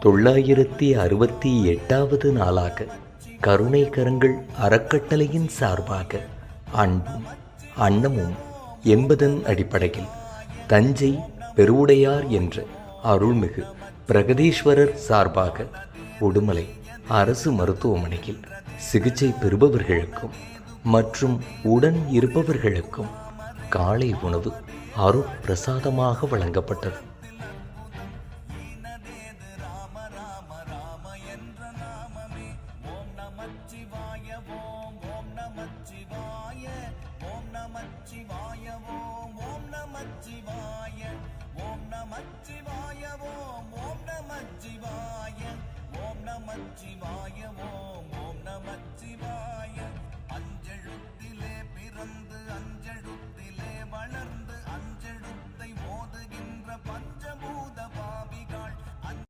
968வது நாளாக கருணை கரங்கள் அறக்கட்டளையின் சார்பாக அன்பும் அன்னமும் என்பதன் அடிப்படையில் தஞ்சை பெருவுடையார் என்ற அருள்மிகு பிரகதீஸ்வரர் சார்பாக உடுமலை அரசு மருத்துவமனையில் சிகிச்சை பெறுபவர்களுக்கும் மற்றும் உடன் இருப்பவர்களுக்கும் காலை உணவு அருட்பிரசாதமாக வழங்கப்பட்டது. Om Namah Shivaya.